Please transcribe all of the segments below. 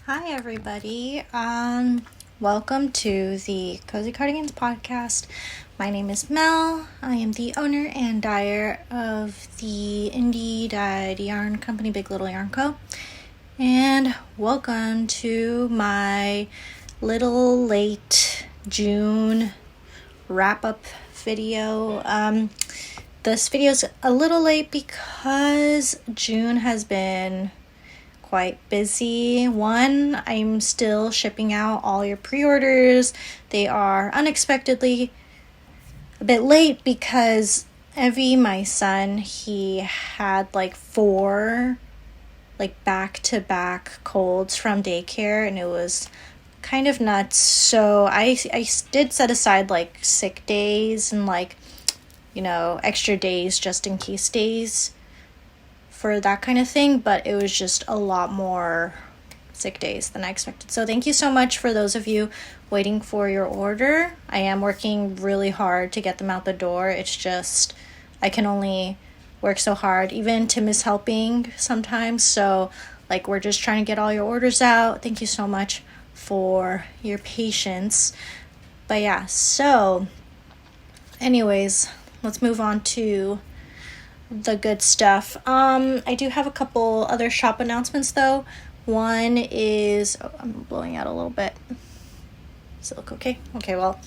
Hi everybody. Welcome to the Cozy Cardigans podcast. My name is Mel. I am the owner and dyer of the indie dyed yarn company Big Little Yarn Co. And welcome to my little late June wrap-up video. This video is a little late because June has been quite busy. One, I'm still shipping out all your pre-orders. They are unexpectedly a bit late because my son, he had like 4 back-to-back colds from daycare, and it was kind of nuts. So I did set aside like sick days and extra days just in case days for that kind of thing, but it was just a lot more sick days than I expected. So thank you so much for those of you waiting for your order. I am working really hard to get them out the door. It's just I can only work so hard. Even Tim is helping sometimes, so we're just trying to get all your orders out. Thank you so much for your patience. But yeah, so anyways, let's move on to the good stuff. I do have a couple other shop announcements though. One is, I'm blowing out a little bit. Does it look okay? Okay, well,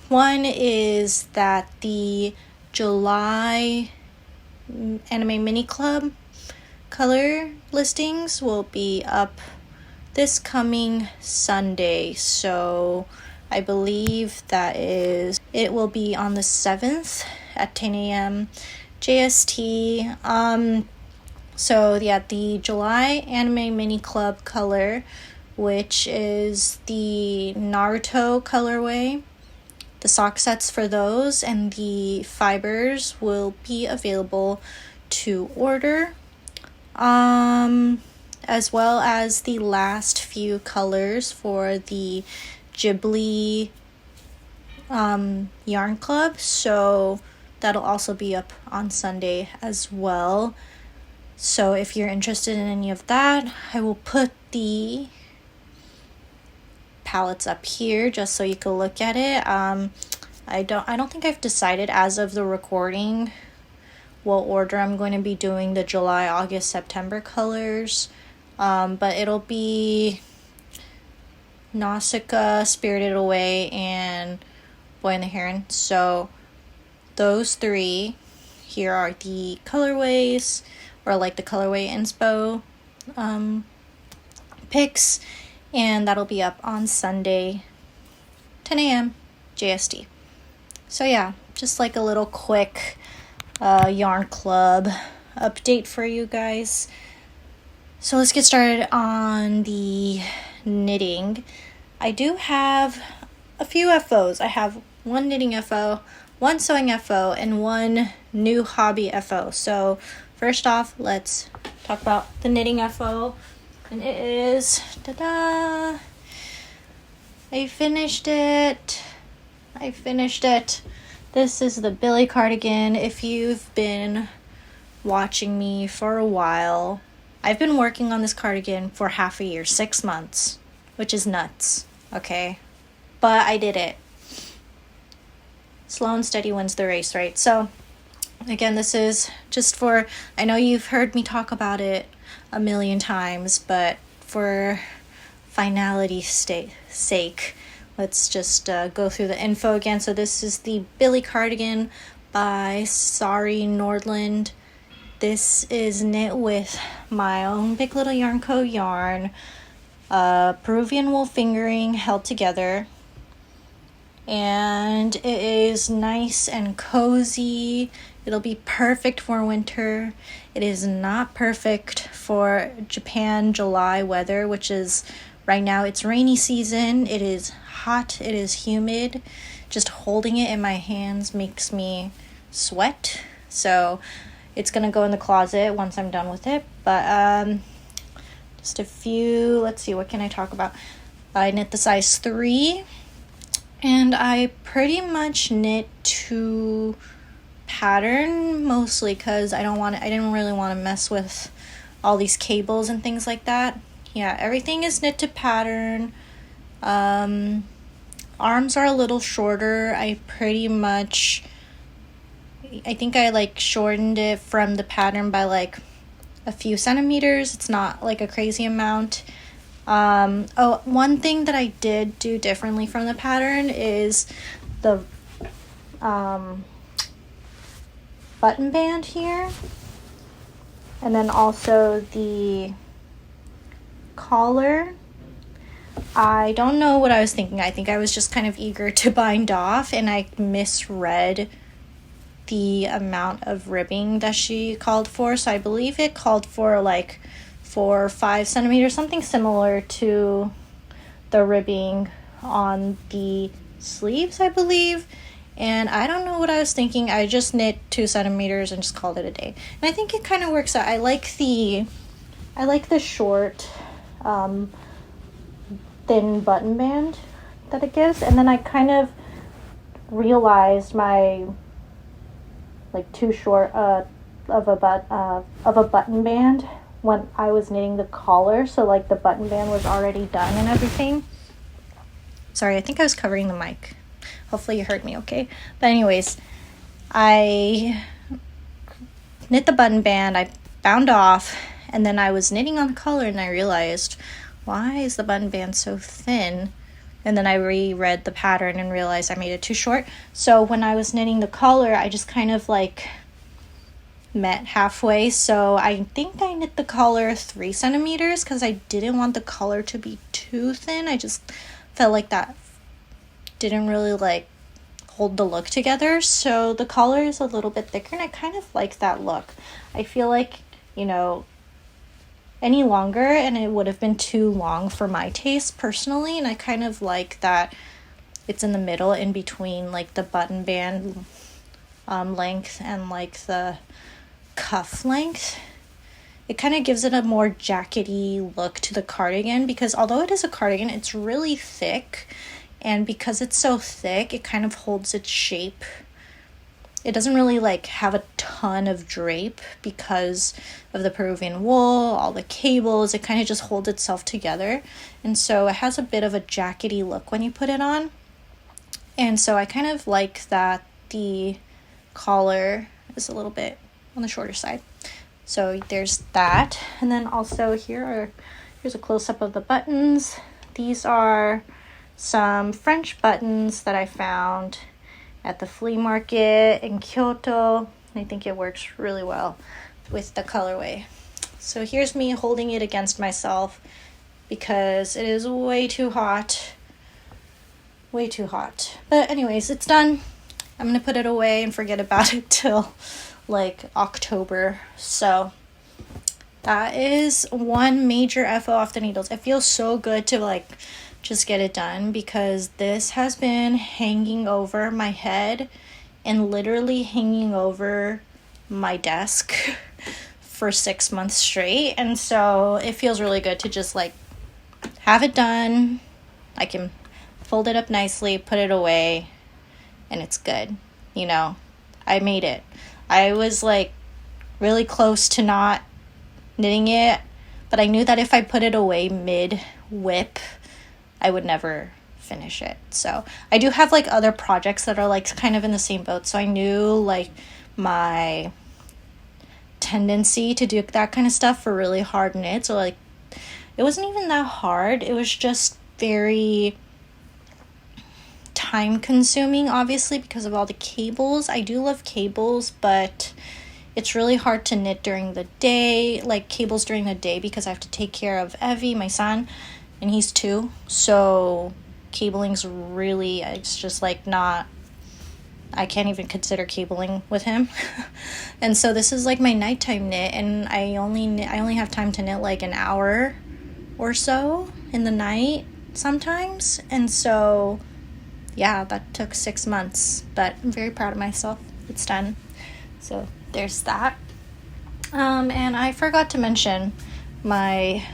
one is that the July Anime Mini Club color listings will be up this coming Sunday. So I believe it will be on the 7th at 10 a.m. JST. So yeah, the July Anime Mini Club color, which is the Naruto colorway, the sock sets for those and the fibers will be available to order. As well as the last few colors for the Ghibli Yarn Club, so that'll also be up on Sunday as well. So if you're interested in any of that, I will put the palettes up here just so you can look at it. I don't think I've decided as of the recording what order I'm going to be doing the July, August, September colors. But it'll be Nausicca, Spirited Away, and Boy and the Heron. So those 3 here are the colorways, or the colorway inspo pics, and that'll be up on Sunday 10 a.m. JST. So yeah, just a little quick yarn club update for you guys. So let's get started on the knitting. I do have a few FOs. I have 1 knitting FO, 1 sewing FO, and 1 new hobby FO. So first off, let's talk about the knitting FO. And it is, ta-da! I finished it. This is the Billie cardigan. If you've been watching me for a while, I've been working on this cardigan for half a year, 6 months, which is nuts, okay? But I did it. Slow and steady wins the race, right? So, again, this is just for, I know you've heard me talk about it a million times, but for finality's sake, let's just go through the info again. So this is the Billie cardigan by Sari, Nordlund. This is knit with my own Big Little Yarn Co. yarn, Peruvian wool fingering held together, and it is nice and cozy. It'll be perfect for winter. It is not perfect for Japan July weather, which is right now it's rainy season. It is hot, it is humid. Just holding it in my hands makes me sweat. So it's going to go in the closet once I'm done with it. But just a few, let's see, what can I talk about? I knit the size 3. And I pretty much knit to pattern mostly because I didn't really want to mess with all these cables and things like that. Yeah, everything is knit to pattern. Arms are a little shorter. I think I like shortened it from the pattern by like a few centimeters. It's not like a crazy amount. One thing that I did do differently from the pattern is the button band here, and then also the collar. I don't know what I was thinking. I think I was just kind of eager to bind off, and I misread the amount of ribbing that she called for. So I believe it called for like 4 or 5 centimeters, something similar to the ribbing on the sleeves, I believe. And I don't know what I was thinking. I just knit 2 centimeters and just called it a day. And I think it kind of works out. I like the short, thin button band that it gives. And then I kind of realized my like too short of a button band when I was knitting the collar. So like the button band was already done and everything. Sorry, I think I was covering the mic. Hopefully you heard me okay. But anyways, I knit the button band, I bound off, and then I was knitting on the collar and I realized, why is the button band so thin? And then I reread the pattern and realized I made it too short. So when I was knitting the collar, I just kind of like met halfway. So I think I knit the collar 3 centimeters because I didn't want the collar to be too thin. I just felt like that didn't really like hold the look together. So the collar is a little bit thicker and I kind of like that look. I feel like, any longer and it would have been too long for my taste personally, and I kind of like that it's in the middle in between like the button band length and like the cuff length. It kind of gives it a more jackety look to the cardigan, because although it is a cardigan, it's really thick, and because it's so thick, it kind of holds its shape. It doesn't really like have a ton of drape because of the Peruvian wool, all the cables. It kind of just holds itself together. And so it has a bit of a jackety look when you put it on. And so I kind of like that the collar is a little bit on the shorter side. So there's that. And then also here's a close-up of the buttons. These are some French buttons that I found at the flea market in Kyoto. I think it works really well with the colorway. So here's me holding it against myself because it is way too hot. Way too hot. But anyways, it's done. I'm gonna put it away and forget about it till like October. So that is one major FO off the needles. It feels so good to like just get it done, because this has been hanging over my head and literally hanging over my desk for 6 months straight. And so it feels really good to just like have it done. I can fold it up nicely, put it away, and it's good. I made it. I was like really close to not knitting it, but I knew that if I put it away mid whip, I would never finish it. So I do have like other projects that are like kind of in the same boat. So I knew like my tendency to do that kind of stuff for really hard knits. So like it wasn't even that hard. It was just very time consuming, obviously, because of all the cables. I do love cables, but it's really hard to knit during the day, like cables during the day, because I have to take care of Evie, my son, and he's 2, so cabling's really, it's just like not, I can't even consider cabling with him. And so this is like my nighttime knit, and I only have time to knit like an hour or so in the night sometimes. And so yeah, that took 6 months, but I'm very proud of myself. It's done. So there's that. And I forgot to mention my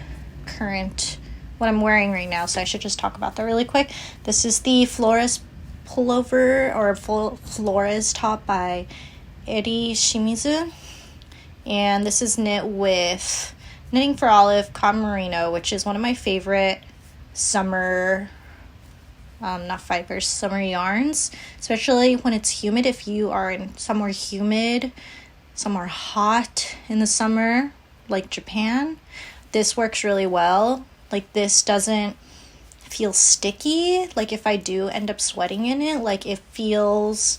current, what I'm wearing right now, so I should just talk about that really quick. This is the Flores pullover, or Flores top by Shimizu, and this is knit with Knitting for Olive cotton merino, which is one of my favorite summer not fibers, summer yarns, especially when it's humid. If you are in somewhere humid, somewhere hot in the summer, like Japan, this works really well. Like, this doesn't feel sticky. Like, if I do end up sweating in it, like, it feels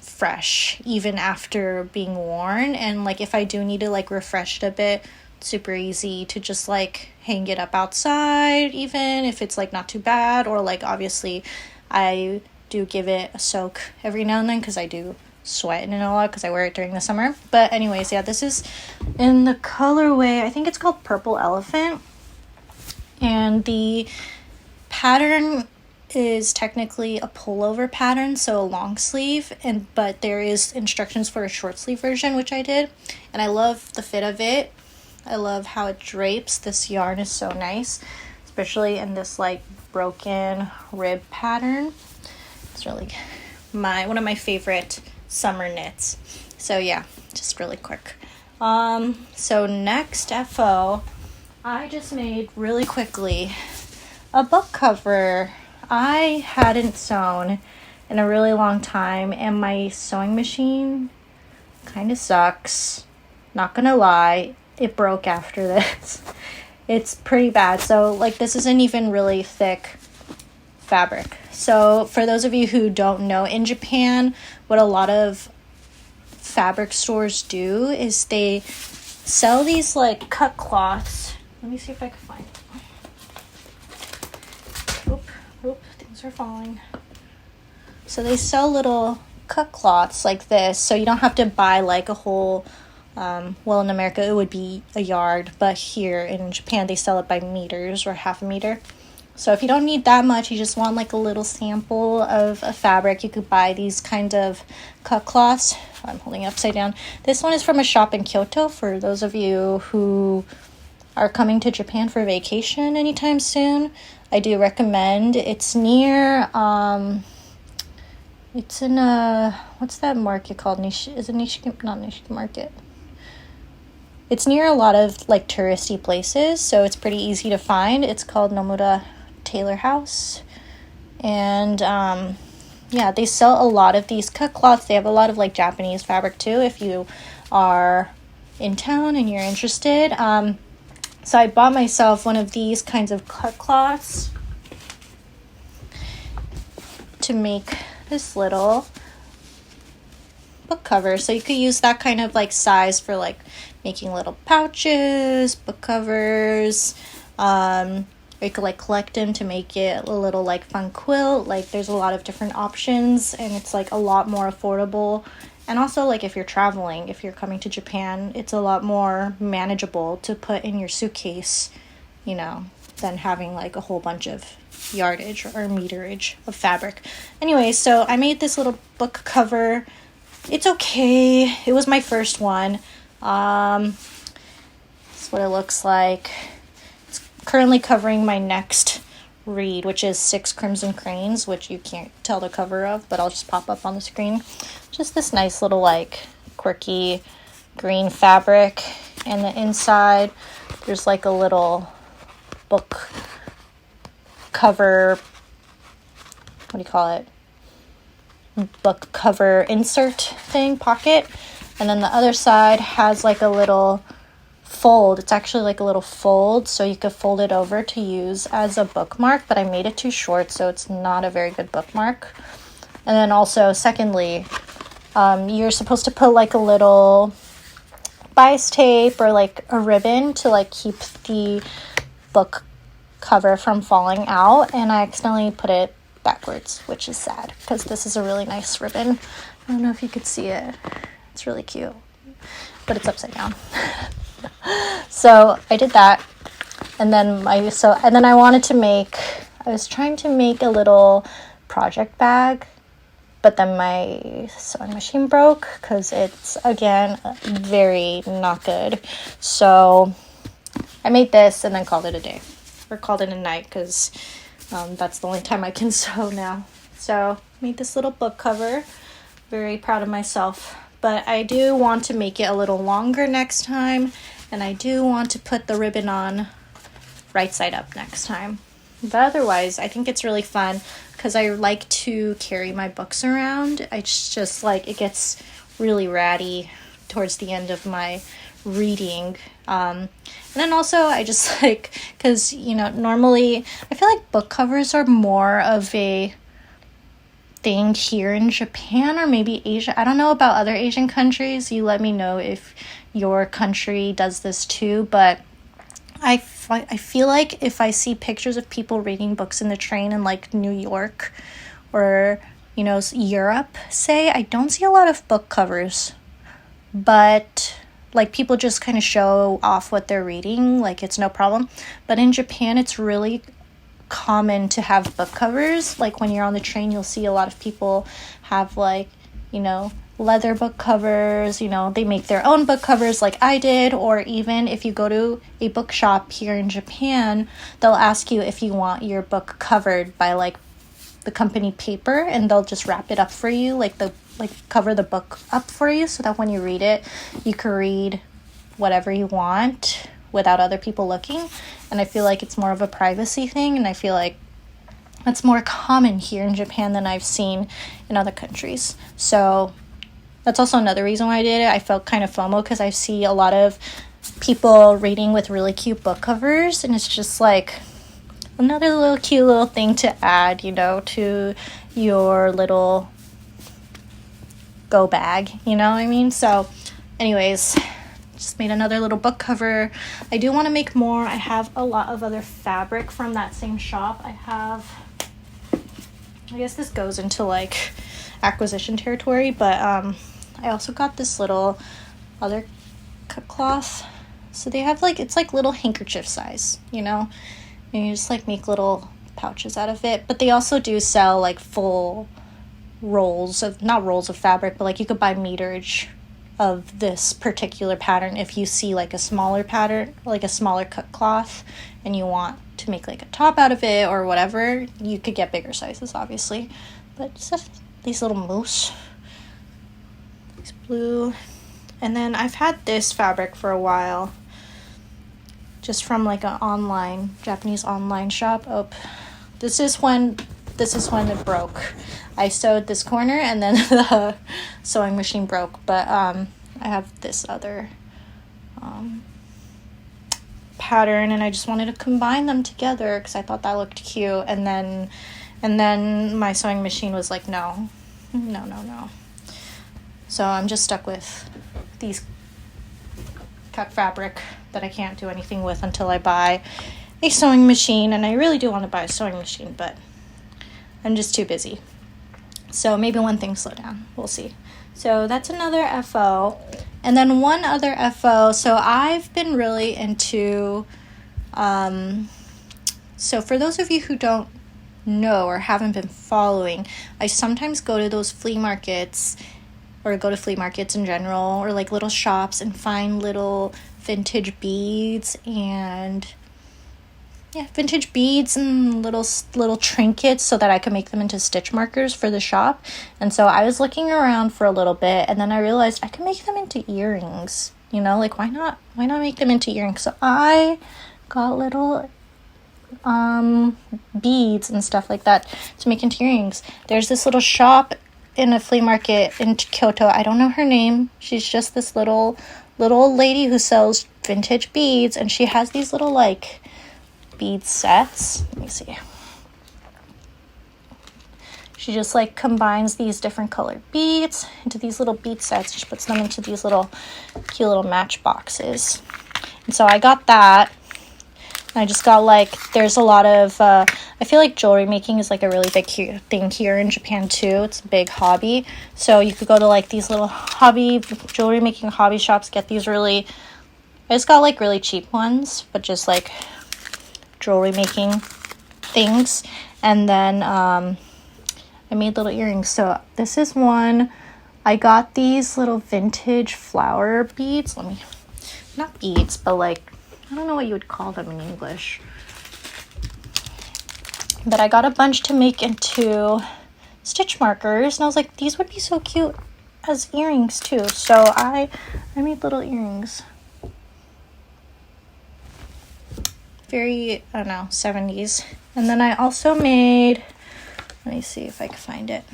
fresh even after being worn. And like, if I do need to like refresh it a bit, super easy to just like hang it up outside, even if it's like not too bad. Or like, obviously I do give it a soak every now and then because I do sweat in it a lot because I wear it during the summer. But anyways, yeah, this is in the colorway, I think it's called Purple Elephant, and the pattern is technically a pullover pattern, so a long sleeve, but there is instructions for a short sleeve version, which I did, and I love the fit of it. I love how it drapes. This yarn is so nice, especially in this like broken rib pattern. It's really one of my favorite summer knits. So yeah, just really quick. So next FO, I just made really quickly a book cover. I hadn't sewn in a really long time, and my sewing machine kind of sucks. Not gonna lie, it broke after this. It's pretty bad. So like, this isn't even really thick fabric. So for those of you who don't know, in Japan, what a lot of fabric stores do is they sell these like cut cloths. Let me see if I can find it. Oop, things are falling. So they sell little cut cloths like this, so you don't have to buy like a whole, well, in America it would be a yard, but here in Japan they sell it by meters or half a meter. So if you don't need that much, you just want like a little sample of a fabric, you could buy these kind of cut cloths. I'm holding it upside down. This one is from a shop in Kyoto for those of you who are coming to Japan for vacation anytime soon. I do recommend. It's near, it's in what's that market called? Is it Nishiki? Not Nishiki Market. It's near a lot of like touristy places, so it's pretty easy to find. It's called Nomura Tailor House. And yeah, they sell a lot of these cut cloths. They have a lot of like Japanese fabric too, if you are in town and you're interested. So I bought myself one of these kinds of cut cloths to make this little book cover. So you could use that kind of like size for like making little pouches, book covers, or you could like collect them to make it a little like fun quilt. Like, there's a lot of different options, and it's like a lot more affordable. And also, like, if you're traveling, if you're coming to Japan, it's a lot more manageable to put in your suitcase, you know, than having like a whole bunch of yardage or meterage of fabric. Anyway, so I made this little book cover. It's okay. It was my first one. This is what it looks like. It's currently covering my next read, which is 6 Crimson Cranes, which you can't tell the cover of, but I'll just pop up on the screen. Just this nice little like quirky green fabric, and the inside there's like a little book cover, what do you call it, book cover insert thing, pocket. And then the other side has like a little fold. It's actually like a little fold, so you could fold it over to use as a bookmark, but I made it too short, so it's not a very good bookmark. And then also, secondly, you're supposed to put like a little bias tape or like a ribbon to like keep the book cover from falling out, and I accidentally put it backwards, which is sad because this is a really nice ribbon. I don't know if you could see it. It's really cute, but it's upside down. So I did that, and then I was trying to make a little project bag, but then my sewing machine broke because it's, again, very not good. So I made this and then called it a day, or called it a night, because that's the only time I can sew now. So made this little book cover. Very proud of myself. But I do want to make it a little longer next time, And I do want to put the ribbon on right side up next time. But otherwise, I think it's really fun because I like to carry my books around. I just like, it gets really ratty towards the end of my reading. And then also I just like, because, you know, normally I feel like book covers are more of a thing here in Japan or maybe Asia. I don't know about other Asian countries. You let me know if your country does this too, but I feel like if I see pictures of people reading books in the train in like New York or, you know, Europe, say, I don't see a lot of book covers, but like people just kind of show off what they're reading, like it's no problem. But in Japan, it's really common to have book covers. Like when you're on the train, you'll see a lot of people have like, you know, leather book covers, you know, they make their own book covers like I did, or even if you go to a bookshop here in Japan, they'll ask you if you want your book covered by like the company paper, and they'll just wrap it up for you, like cover the book up for you so that when you read it, you can read whatever you want without other people looking. And I feel like it's more of a privacy thing, and I feel like that's more common here in Japan than I've seen in other countries. So that's also another reason why I did it. I felt kind of FOMO because I see a lot of people reading with really cute book covers, and it's just like another little cute little thing to add, you know, to your little go bag, you know what I mean? So anyways, just made another little book cover. I do want to make more. I have a lot of other fabric from that same shop. I guess this goes into like acquisition territory, but I also got this little other cut cloth. So they have like, it's like little handkerchief size, you know, and you just like make little pouches out of it. But they also do sell like full rolls of, not rolls of fabric, but like you could buy meterage of this particular pattern if you see like a smaller pattern, like a smaller cut cloth, and you want to make like a top out of it or whatever. You could get bigger sizes, obviously. But just these little moose, these blue. And then I've had this fabric for a while, just from like an online, Japanese online shop. Oh, this is when it broke. I sewed this corner and then the sewing machine broke, but I have this other pattern, and I just wanted to combine them together because I thought that looked cute. And then my sewing machine was like, no. So I'm just stuck with these cut fabric that I can't do anything with until I buy a sewing machine. And I really do want to buy a sewing machine, but I'm just too busy. So maybe when things slow down, we'll see. So that's another FO. And then one other FO. So I've been really into, so for those of you who don't know or haven't been following, I sometimes go to those flea markets, or go to flea markets in general, or like little shops, and find little vintage beads and little trinkets so that I could make them into stitch markers for the shop. And so I was looking around for a little bit, and then I realized I could make them into earrings, you know, like why not make them into earrings? So I got little beads and stuff like that to make into earrings. There's this little shop in a flea market in Kyoto. I don't know her name. She's just this little lady who sells vintage beads, and she has these little like bead sets. Let me see. She just like combines these different colored beads into these little bead sets. She puts them into these little cute little match boxes. And so I got that. I just got like, there's a lot of, I feel like jewelry making is like a really big thing here in Japan too. It's a big hobby. So you could go to like these little jewelry making hobby shops, get these I just got like really cheap ones, but just like jewelry making things. And then I made little earrings. So this is one. I got these little vintage flower beads. Not beads, but like, I don't know what you would call them in English. But I got a bunch to make into stitch markers, and I was like, these would be so cute as earrings too. So I made little earrings. very, I don't know, 70s. And then I also made, let me see if I can find it,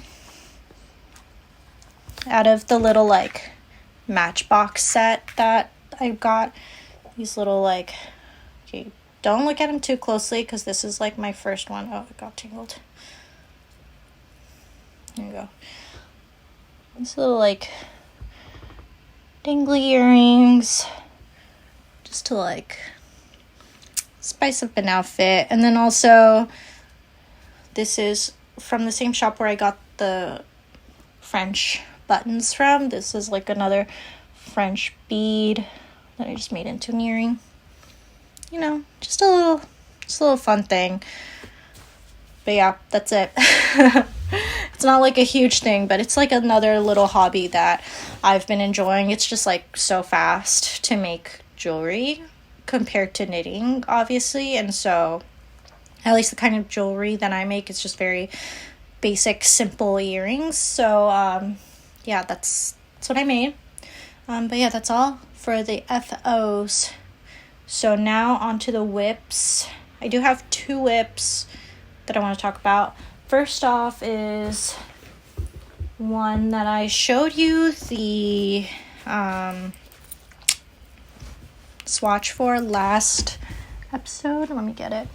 out of the little like Matchbox set that I got. These little like, okay, don't look at them too closely because this is like my first one. Oh, it got tangled. There you go. These little like dangly earrings, just to like spice up an outfit. And then also, this is from the same shop where I got the French buttons from. This is like another French bead that I just made into an earring. You know, just a little fun thing. But yeah, that's it. It's not like a huge thing, but it's like another little hobby that I've been enjoying. It's just like so fast to make jewelry compared to knitting, obviously. And so, at least the kind of jewelry that I make is just very basic, simple earrings. So, yeah, that's what I made. But yeah, that's all for the FOs. So now onto the whips. I do have 2 whips that I want to talk about. First off is one that I showed you the swatch for last episode. Let me get it.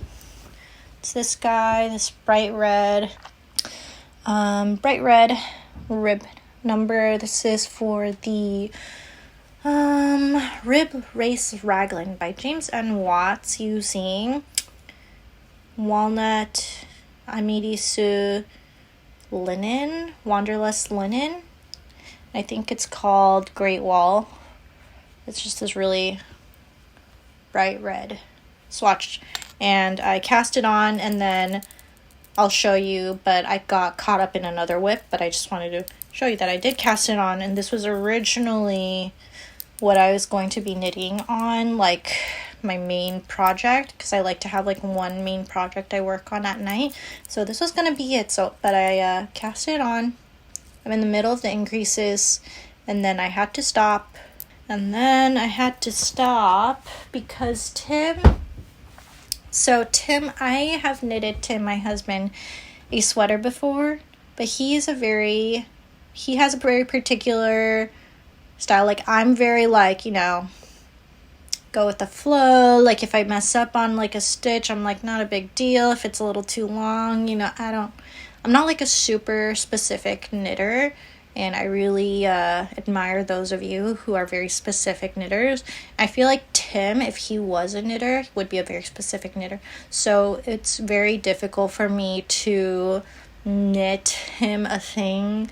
It's this guy, this bright red rib number. This is for the Rib Race Raglan by James N. Watts, using walnut Amidisu linen, Wanderlust linen. I think it's called Great Wall. It's just this really bright red swatch. And I cast it on, and then I'll show you, but I got caught up in another whip, but I just wanted to show you that I did cast it on, and this was originally what I was going to be knitting on, like my main project, because I like to have like one main project I work on at night. So this was going to be it. But I cast it on. I'm in the middle of the increases, and then I had to stop. Because Tim, I have knitted Tim, my husband, a sweater before, but he has a very particular style. Like, I'm very like, you know, go with the flow. Like, if I mess up on like a stitch, I'm like, not a big deal. If it's a little too long, you know, I'm not like a super specific knitter, and I really admire those of you who are very specific knitters. I feel like Tim, if he was a knitter, would be a very specific knitter. So it's very difficult for me to knit him a thing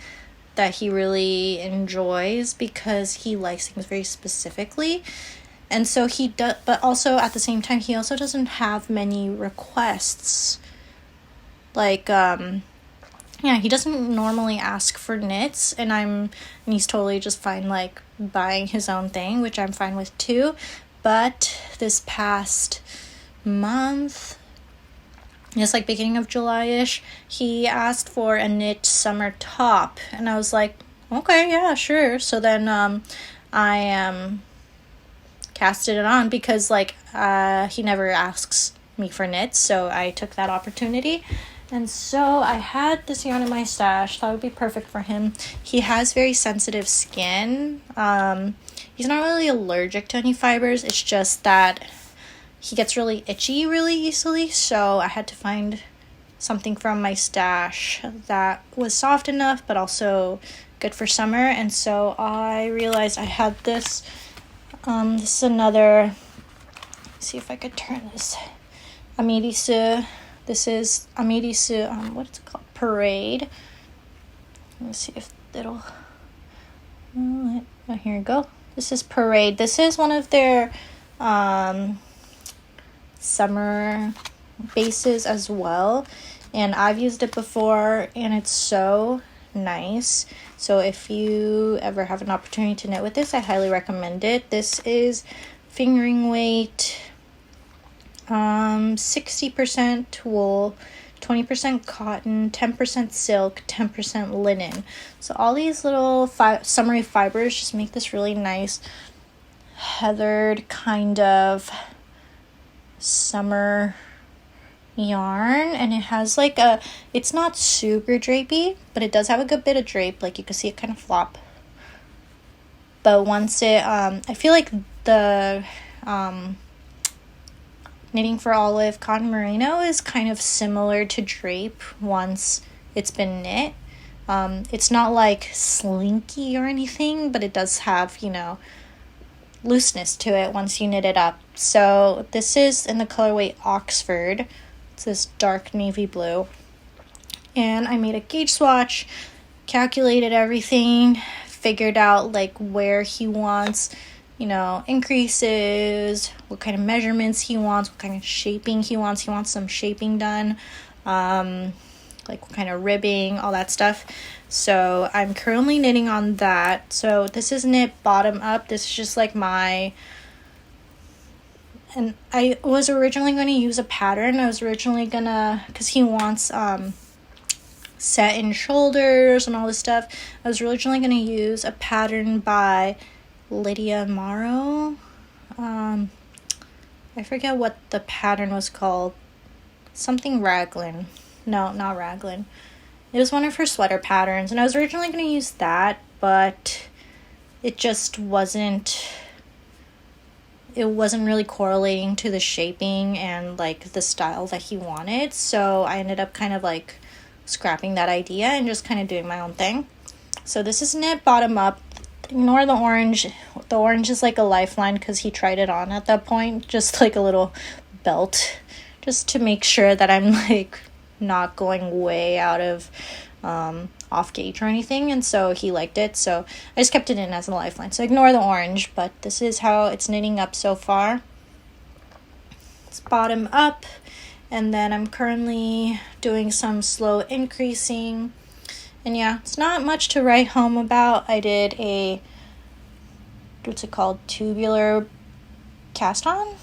that he really enjoys, because he likes things very specifically. And so he does, but also at the same time, he also doesn't have many requests. Like, yeah, he doesn't normally ask for knits, and he's totally just fine, like, buying his own thing, which I'm fine with too. But this past month, it's like beginning of July-ish, he asked for a knit summer top, and I was like, okay, yeah, sure. So then I casted it on, because like he never asks me for knits, so I took that opportunity. And so I had this yarn in my stash. Thought it would be perfect for him. He has very sensitive skin. He's not really allergic to any fibers. It's just that he gets really itchy really easily. So I had to find something from my stash that was soft enough, but also good for summer. And so I realized I had this. This is another. Let's see if I could turn this. Amidisu. This is Amidisu, what is it called? Parade. Let me see if it'll... Oh, here we go. This is Parade. This is one of their summer bases as well. And I've used it before, and it's so nice. So if you ever have an opportunity to knit with this, I highly recommend it. This is fingering weight... 60% wool, 20% cotton, 10% silk, 10% linen. So all these little summery fibers just make this really nice heathered kind of summer yarn, and it has like it's not super drapey, but it does have a good bit of drape. Like you can see it kind of flop. But once it, I feel like the Knitting for Olive cotton merino is kind of similar to drape once it's been knit. It's not like slinky or anything, but it does have, you know, looseness to it once you knit it up. So this is in the colorway Oxford. It's this dark navy blue. And I made a gauge swatch, calculated everything, figured out like where he wants, you know, increases, what kind of measurements he wants, what kind of shaping he wants. He wants some shaping done, like what kind of ribbing, all that stuff. So I'm currently knitting on that. So this is knit bottom up. This is just like and I was originally going to use a pattern. I was originally gonna, because he wants set in shoulders and all this stuff. I was originally going to use a pattern by Lydia Morrow. I forget what the pattern was called. Something raglan. No, not raglan. It was one of her sweater patterns, and I was originally going to use that, but it just wasn't really correlating to the shaping and like the style that he wanted. So I ended up kind of like scrapping that idea and just kind of doing my own thing. So this is knit bottom up. Ignore the orange. The orange is like a lifeline because he tried it on at that point, just like a little belt, just to make sure that I'm like not going way out of off gauge or anything. And so he liked it, so I just kept it in as a lifeline. So ignore the orange, but this is how it's knitting up so far. It's bottom up, and then I'm currently doing some slow increasing. And yeah, it's not much to write home about. I did a, what's it called, tubular cast on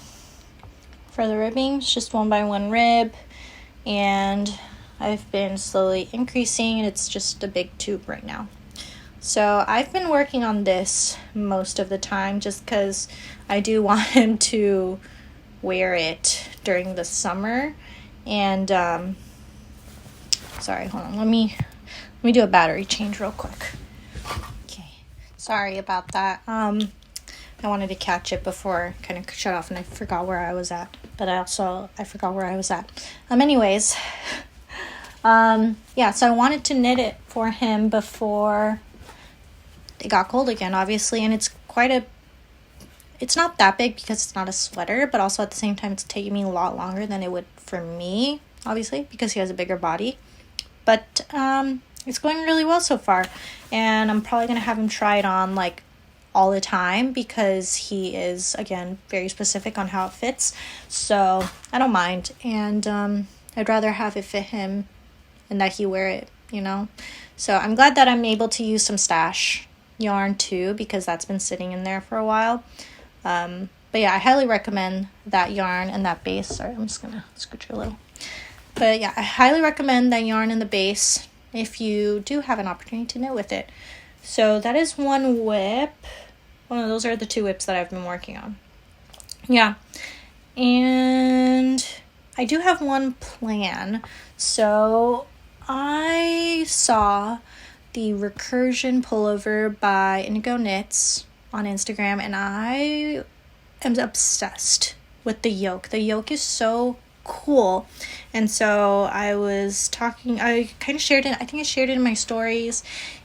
for the ribbing. It's just 1x1 rib, and I've been slowly increasing, and it's just a big tube right now. So I've been working on this most of the time just because I do want him to wear it during the summer. And sorry, hold on, let me do a battery change real quick. Okay, sorry about that. I wanted to catch it before it kind of shut off, and I forgot where I was at. But I forgot where I was at. Anyways, yeah, so I wanted to knit it for him before it got cold again, obviously. And it's not that big because it's not a sweater, but also at the same time, it's taking me a lot longer than it would for me, obviously, because he has a bigger body. But it's going really well so far, and I'm probably going to have him try it on like all the time because he is, again, very specific on how it fits. So I don't mind, and I'd rather have it fit him and that he wear it, you know. So I'm glad that I'm able to use some stash yarn too, because that's been sitting in there for a while. But yeah, I highly recommend that yarn and that base. Sorry, I'm just gonna scooch it a little. But yeah, I highly recommend that yarn and the base if you do have an opportunity to knit with it. So that is one whip. Well, those are the two whips that I've been working on. Yeah. And I do have one plan. So I saw the Recursion Pullover by Indigo Knits on Instagram, and I am obsessed with the yoke. The yoke is so cool. And so I was talking, I kind of shared it, I think I shared it in my stories,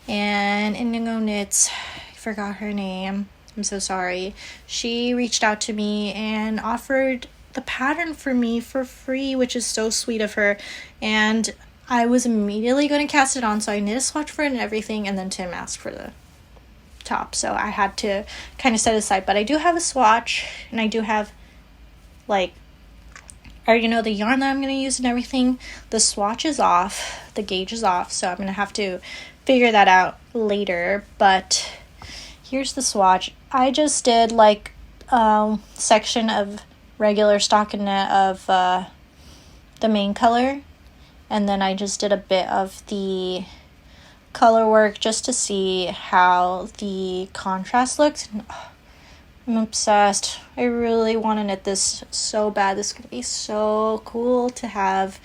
and Indigo Knits, I forgot her name, I'm so sorry, she reached out to me and offered the pattern for me for free, which is so sweet of her. And I was immediately going to cast it on, so I knit a swatch for it and everything, and then Tim asked for the top, so I had to kind of set it aside. But I do have a swatch, and I do have, like, I already know the yarn that I'm going to use and everything. The swatch is off, the gauge is off, so I'm going to have to figure that out later. But here's the swatch. I just did like a section of regular stockinette of the main color, and then I just did a bit of the color work just to see how the contrast looked. I'm obsessed. I really want to knit this so bad. This is going to be so cool to have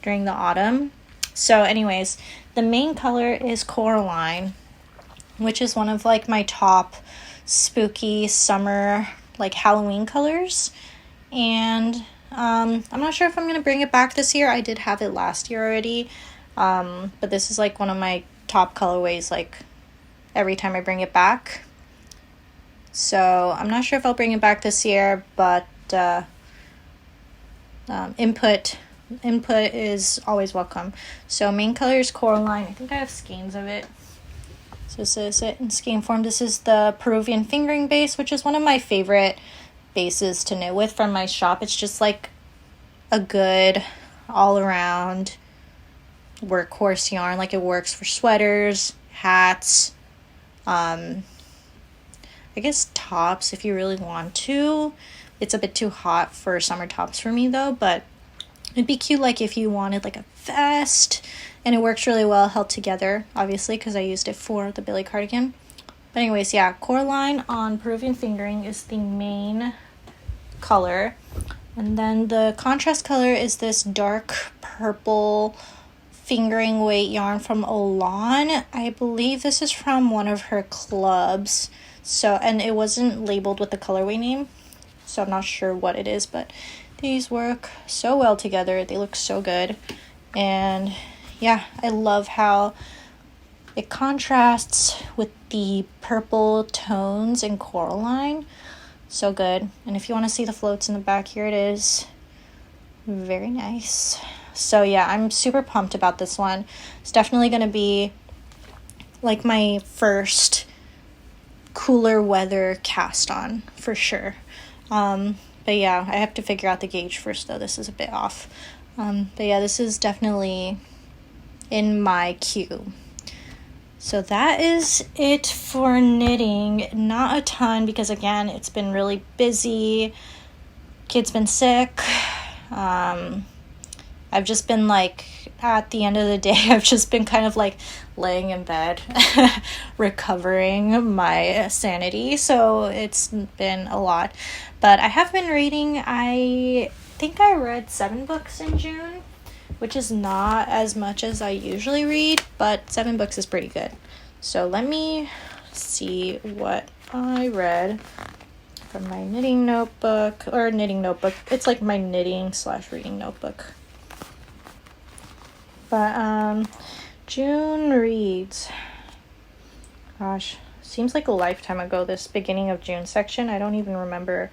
during the autumn. So anyways, the main color is Coraline, which is one of like my top spooky summer like Halloween colors. And I'm not sure if I'm going to bring it back this year. I did have it last year already. But this is like one of my top colorways like every time I bring it back. So I'm not sure if I'll bring it back this year, but input is always welcome. So main color is Coraline. I think I have skeins of it. So this is it in skein form. This is the Peruvian fingering base, which is one of my favorite bases to knit with from my shop. It's just like a good all-around workhorse yarn. Like it works for sweaters, hats, I guess tops if you really want to. It's a bit too hot for summer tops for me though, but it'd be cute like if you wanted like a vest, and it works really well held together, obviously, because I used it for the Billie cardigan. But anyways, yeah, Coraline on Peruvian fingering is the main color. And then the contrast color is this dark purple fingering weight yarn from Olan. I believe this is from one of her clubs. So, and it wasn't labeled with the colorway name, so I'm not sure what it is, but these work so well together. They look so good. And yeah, I love how it contrasts with the purple tones in Coraline. So good. And if you want to see the floats in the back, here it is. Very nice. So yeah, I'm super pumped about this one. It's definitely going to be like my first cooler weather cast on for sure. But yeah, I have to figure out the gauge first though. This is a bit off. But yeah, this is definitely in my queue. So that is it for knitting. Not a ton because again, it's been really busy. Kid's been sick. I've just been like, at the end of the day, I've just been kind of like laying in bed, recovering my sanity. So it's been a lot. But I have been reading. I think I read 7 books in June, which is not as much as I usually read, but 7 books is pretty good. So let me see what I read from my knitting notebook, or knitting notebook. It's like my knitting / reading notebook. But June reads, gosh, seems like a lifetime ago, this beginning of June section. I don't even remember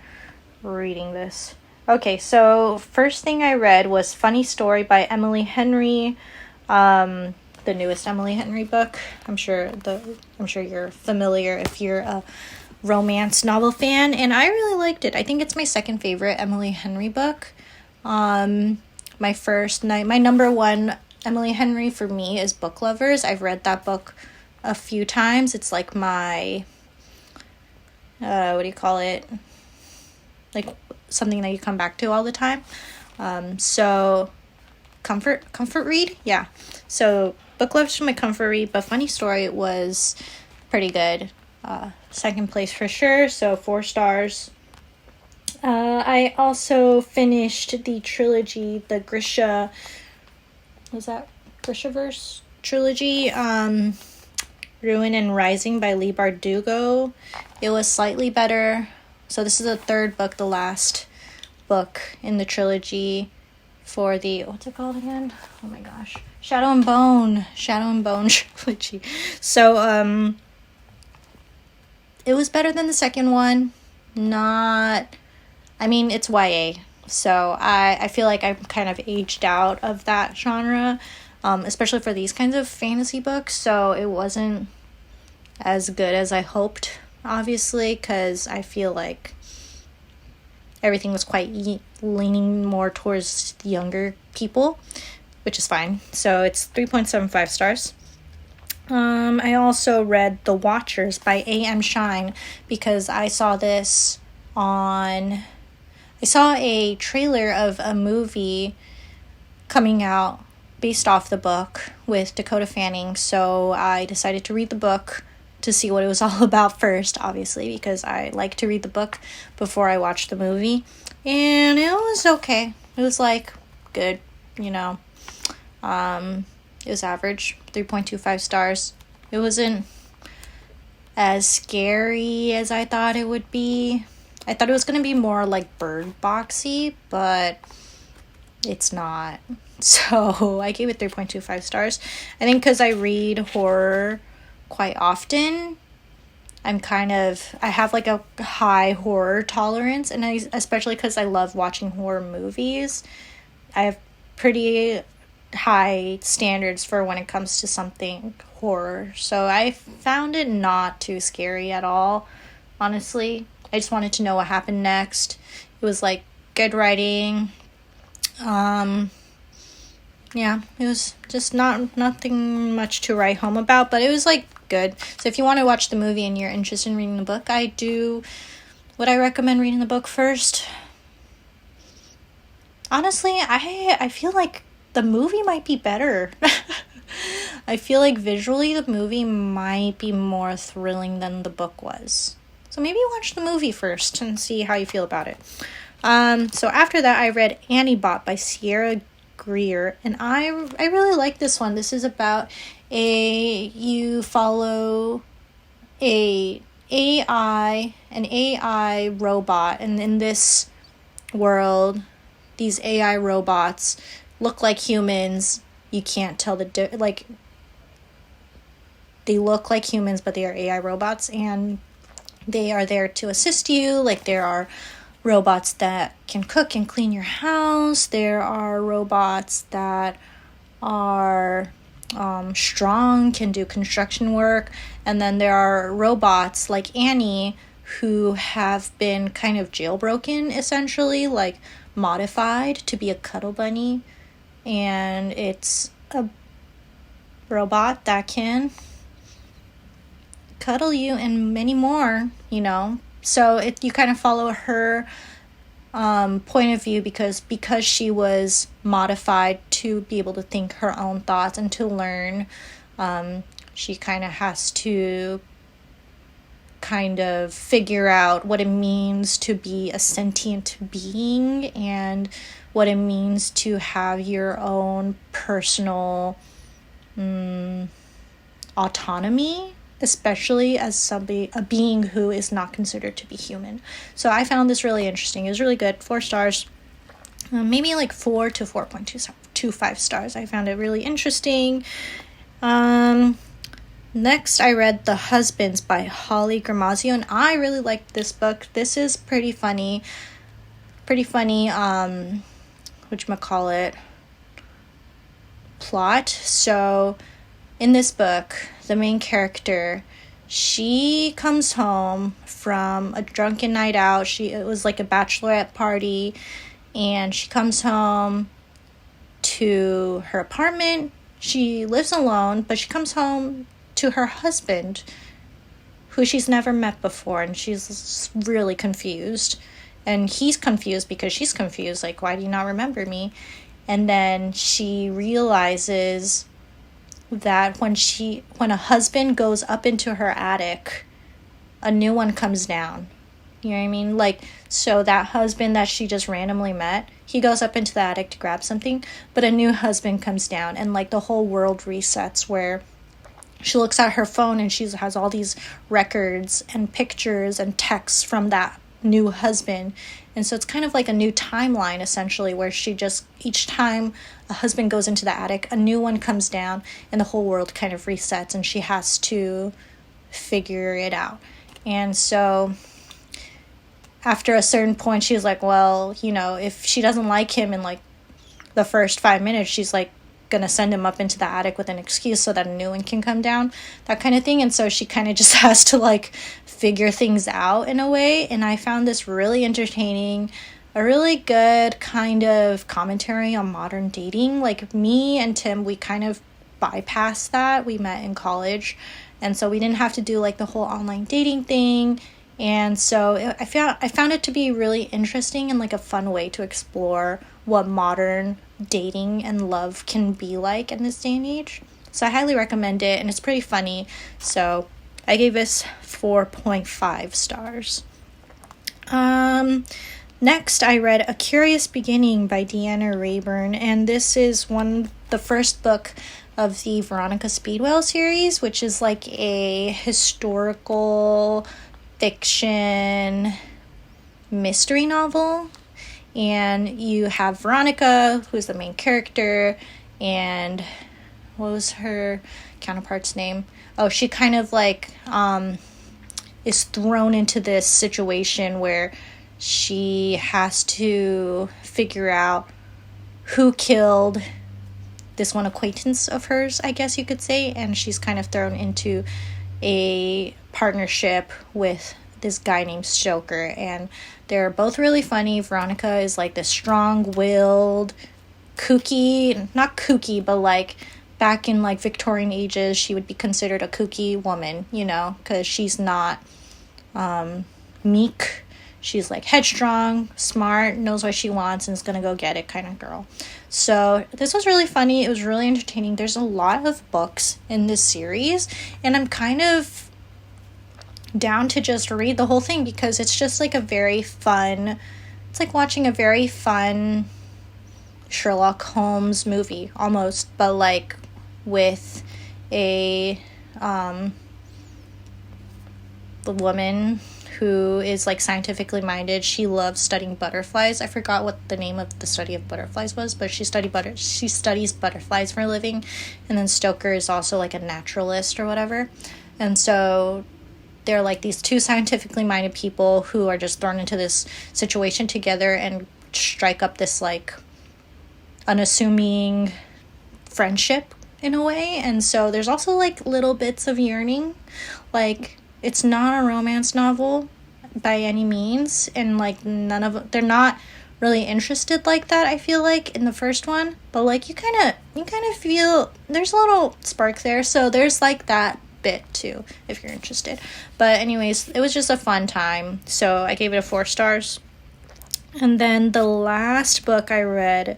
reading this. Okay, so first thing I read was Funny Story by Emily Henry, the newest Emily Henry book. I'm sure you're familiar if you're a romance novel fan, and I really liked it. I think it's my second favorite Emily Henry book. My number one Emily Henry for me is Book Lovers. I've read that book a few times. It's like my, what do you call it? Like something that you come back to all the time. So comfort read. Yeah. So Book Lovers was my comfort read, but Funny Story was pretty good. Second place for sure. So 4 stars. I also finished the trilogy, the Grishaverse trilogy, Ruin and Rising by Leigh Bardugo. It was slightly better. So this is the 3rd book, the last book in the trilogy for the, what's it called again? Oh my gosh. Shadow and Bone trilogy. So, it was better than the second one. It's YA. So I feel like I'm kind of aged out of that genre, especially for these kinds of fantasy books. So it wasn't as good as I hoped, obviously, because I feel like everything was quite leaning more towards the younger people, which is fine. So it's 3.75 stars. I also read The Watchers by A.M. Shine because I saw a trailer of a movie coming out based off the book with Dakota Fanning, so I decided to read the book to see what it was all about first, obviously, because I like to read the book before I watch the movie. And it was okay. It was like good, you know. It was average, 3.25 stars. It wasn't as scary as I thought it would be. I thought it was going to be more like Bird Boxy, but it's not. So I gave it 3.25 stars. I think because I read horror quite often, I have like a high horror tolerance, and especially because I love watching horror movies, I have pretty high standards for when it comes to something horror. So I found it not too scary at all, honestly. I just wanted to know what happened next. It was like good writing. Yeah, it was just nothing much to write home about, but it was like good. So if you want to watch the movie and you're interested in reading the book, would I recommend reading the book first? Honestly, I feel like the movie might be better. I feel like visually the movie might be more thrilling than the book was. So maybe watch the movie first and see how you feel about it. So after that, I read Annie Bot by Sierra Greer, and I really like this one. This is about you follow an AI robot, and in this world, these AI robots look like humans. You can't tell they look like humans, but they are AI robots, and they are there to assist you. Like, there are robots that can cook and clean your house. There are robots that are strong, can do construction work. And then there are robots like Annie who have been kind of jailbroken, essentially, like modified to be a cuddle bunny. And it's a robot that can cuddle you and many more, you know. So you kind of follow her point of view because she was modified to be able to think her own thoughts and to learn. She kind of has to kind of figure out what it means to be a sentient being and what it means to have your own personal autonomy, especially as a being who is not considered to be human. So I found this really interesting. It was really good. 4 stars. Maybe like 4 to 4.25 stars. I found it really interesting. Next, I read The Husbands by Holly Gramazio, and I really liked this book. This is pretty funny. Whatchamacallit, plot. So in this book, the main character, she comes home from a drunken night out. It was like a bachelorette party, and she comes home to her apartment. She lives alone, but she comes home to her husband, who she's never met before, and she's really confused. And he's confused because she's confused, like, why do you not remember me? And then she realizes that when a husband goes up into her attic, a new one comes down. You know what I mean? Like, so that husband that she just randomly met, he goes up into the attic to grab something, but a new husband comes down, and like the whole world resets, where she looks at her phone and she has all these records and pictures and texts from that new husband. And so it's kind of like a new timeline, essentially, where each time a husband goes into the attic, a new one comes down, and the whole world kind of resets, and she has to figure it out. And so after a certain point, she's like, well, you know, if she doesn't like him in like the first 5 minutes, she's like gonna send him up into the attic with an excuse so that a new one can come down, that kind of thing. And so she kind of just has to like figure things out in a way. And I found this really entertaining, a really good kind of commentary on modern dating. Like, me and Tim, we kind of bypassed that. We met in college, and so we didn't have to do like the whole online dating thing. And so I found it to be really interesting and like a fun way to explore what modern dating and love can be like in this day and age. So I highly recommend it, and it's pretty funny. So I gave this 4.5 stars. Next, I read A Curious Beginning by Deanna Rayburn, and this is the first book of the Veronica Speedwell series, which is like a historical fiction mystery novel. And you have Veronica, who's the main character, and what was her counterpart's name? Oh, she kind of like is thrown into this situation where she has to figure out who killed this one acquaintance of hers, I guess you could say, and she's kind of thrown into a partnership with this guy named Stoker, and they're both really funny. Veronica is like this strong-willed, not kooky, but like back in like Victorian ages, she would be considered a kooky woman, you know, because she's not meek. She's like headstrong, smart, knows what she wants, and is gonna go get it kind of girl. So this was really funny. It was really entertaining. There's a lot of books in this series, and I'm kind of down to just read the whole thing because it's just like it's like watching a very fun Sherlock Holmes movie almost, but like with the woman who is like scientifically minded. She loves studying butterflies. I forgot what the name of the study of butterflies was, but she studies butterflies for a living. And then Stoker is also like a naturalist or whatever. And so they're like these two scientifically minded people who are just thrown into this situation together and strike up this like unassuming friendship in a way. And so there's also like little bits of yearning. Like, it's not a romance novel by any means, and like they're not really interested like that, I feel like, in the first one, but like you kind of feel there's a little spark there, so there's like that bit too if you're interested. But anyways, it was just a fun time, so I gave it a 4 stars. And then the last book I read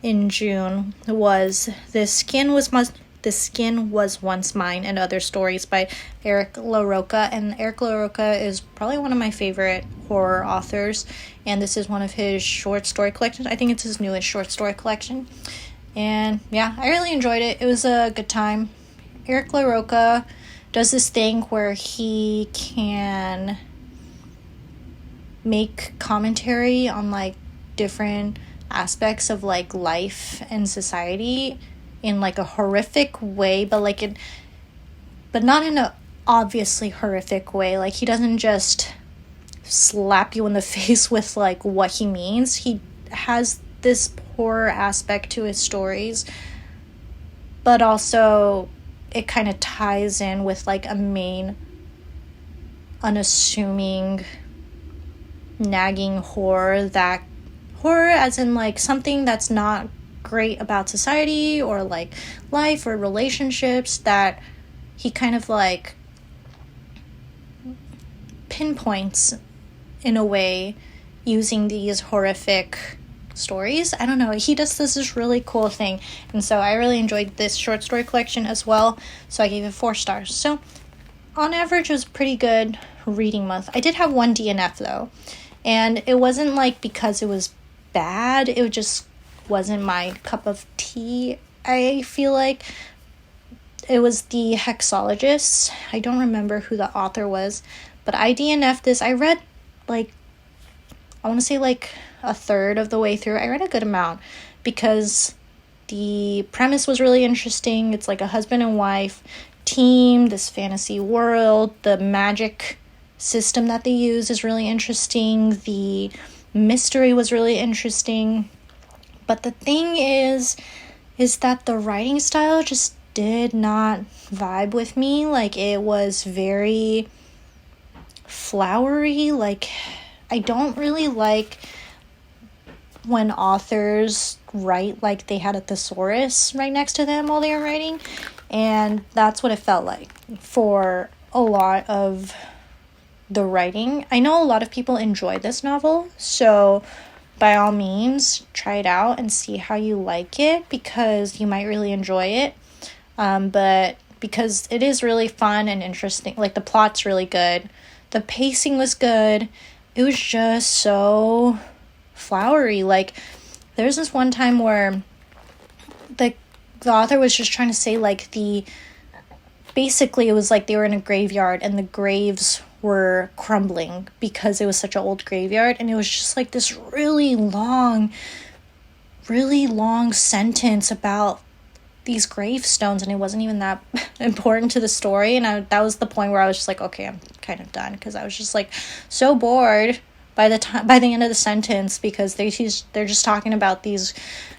in June was The Skin Was Once Mine and Other Stories by Eric LaRocca. And Eric LaRocca is probably one of my favorite horror authors, and this is one of his short story collections. I think it's his newest short story collection. And yeah, I really enjoyed it. It was a good time. Eric LaRocca does this thing where he can make commentary on like different aspects of like life and society in like a horrific way, but not in a obviously horrific way. Like, he doesn't just slap you in the face with like what he means. He has this horror aspect to his stories, but also it kind of ties in with like a main unassuming nagging horror as in like something that's not great about society or like life or relationships that he kind of like pinpoints in a way using these horrific stories. I don't know, he does this really cool thing, and so I really enjoyed this short story collection as well, so I gave it 4 stars. So on average it was pretty good reading month. I did have one DNF though, and it wasn't like because it was bad, it just wasn't my cup of tea. I feel like it was The Hexologist. I don't remember who the author was, but I DNF'd this. I read like, I want to say like a third of the way through. I read a good amount because the premise was really interesting. It's like a husband and wife team, this fantasy world. The magic system that they use is really interesting. The mystery was really interesting. But the thing is that the writing style just did not vibe with me. Like, it was very flowery. Like, I don't really like when authors write like they had a thesaurus right next to them while they were writing, and that's what it felt like for a lot of the writing. I know a lot of people enjoy this novel, so by all means try it out and see how you like it, because you might really enjoy it. But because it is really fun and interesting. Like, the plot's really good. The pacing was good. It was just so flowery. Like, there's this one time where the author was just trying to say, like, basically it was like they were in a graveyard and the graves were crumbling because it was such an old graveyard, and it was just like this really long sentence about these gravestones, and it wasn't even that important to the story. And that was the point where I was just like, okay, I'm kind of done, because I was just like so bored by the end of the sentence, because they're just talking about these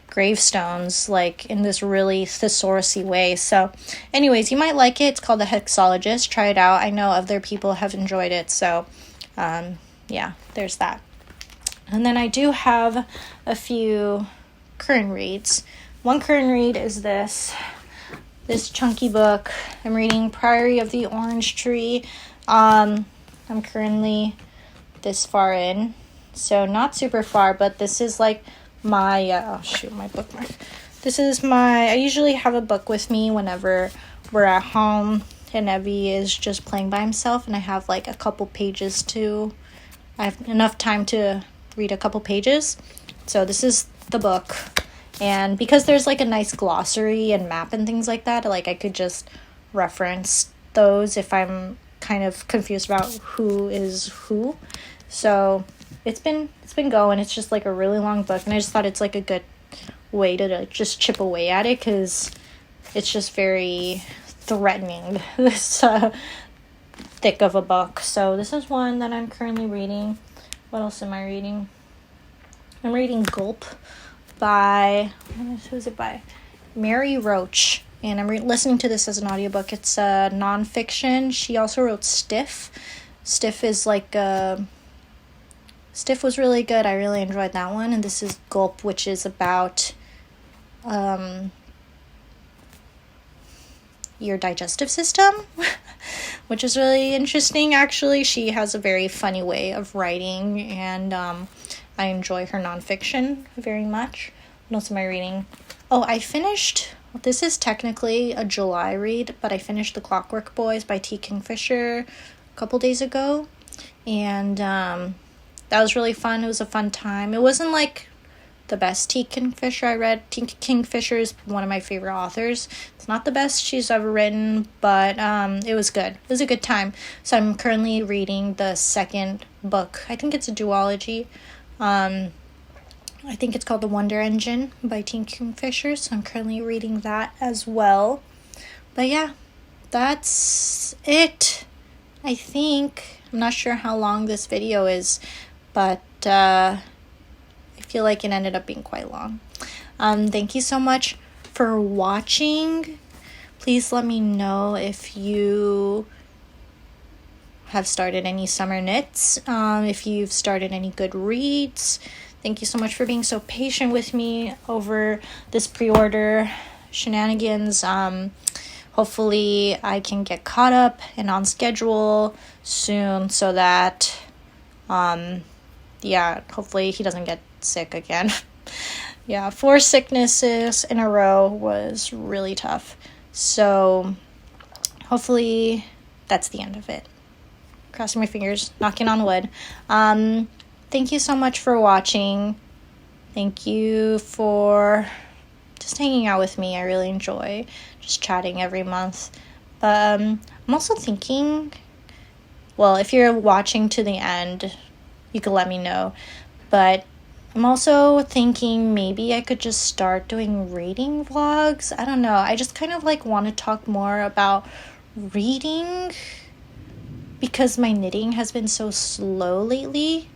gravestones like in this really thesaurus-y way. So anyways, you might like it. It's called The Hexologist. Try it out. I know other people have enjoyed it, so yeah, there's that. And then I do have a few current reads. One current read is this chunky book. I'm reading Priory of the Orange Tree. I'm currently this far in, so not super far, but this is like my my bookmark. I usually have a book with me whenever we're at home and Evie is just playing by himself, and I have like a couple pages I have enough time to read a couple pages. So this is the book, and because there's like a nice glossary and map and things like that, like I could just reference those if I'm kind of confused about who is who. So it's been going. It's just like a really long book, and I just thought it's like a good way to just chip away at it, because it's just very threatening, this thick of a book. So this is one that I'm currently reading. What else am I reading? I'm reading Gulp by, who's it by? Mary Roach, and I'm listening to this as an audiobook. It's nonfiction. She also wrote Stiff. Stiff is like Stiff was really good. I really enjoyed that one. And this is Gulp, which is about your digestive system, which is really interesting, actually. She has a very funny way of writing, and I enjoy her nonfiction very much. What else am I reading? Oh, this is technically a July read, but I finished The Clockwork Boys by T. Kingfisher a couple days ago, and that was really fun. It was a fun time. It wasn't like the best T. Kingfisher I read. T. Kingfisher is one of my favorite authors. It's not the best she's ever written, but it was good. It was a good time. So I'm currently reading the second book. I think it's a duology. I think it's called The Wonder Engine by T. Kingfisher. So I'm currently reading that as well. But yeah, that's it. I think. I'm not sure how long this video is, but I feel like it ended up being quite long. Thank you so much for watching. Please let me know if you have started any summer knits, if you've started any good reads. Thank you so much for being so patient with me over this pre-order shenanigans. Hopefully I can get caught up and on schedule soon, so that hopefully he doesn't get sick again. 4 sicknesses in a row was really tough. So hopefully that's the end of it. Crossing my fingers, knocking on wood. Thank you so much for watching. Thank you for just hanging out with me. I really enjoy just chatting every month. But I'm also thinking, well, if you're watching to the end, you can let me know. But I'm also thinking maybe I could just start doing reading vlogs. I don't know. I just kind of like want to talk more about reading, because my knitting has been so slow lately.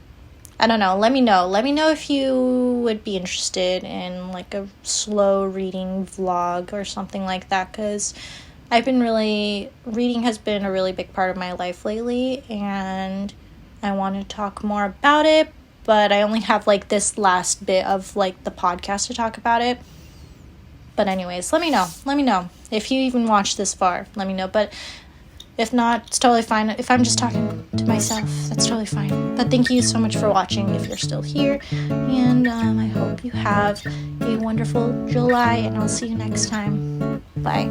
I don't know. Let me know. Let me know if you would be interested in like a slow reading vlog or something like that, because reading has been a really big part of my life lately, and I want to talk more about it, but I only have like this last bit of like the podcast to talk about it. But anyways, let me know if you even watched this far. Let me know. But if not, it's totally fine. If I'm just talking to myself, that's totally fine. But thank you so much for watching if you're still here. And I hope you have a wonderful July, and I'll see you next time. Bye.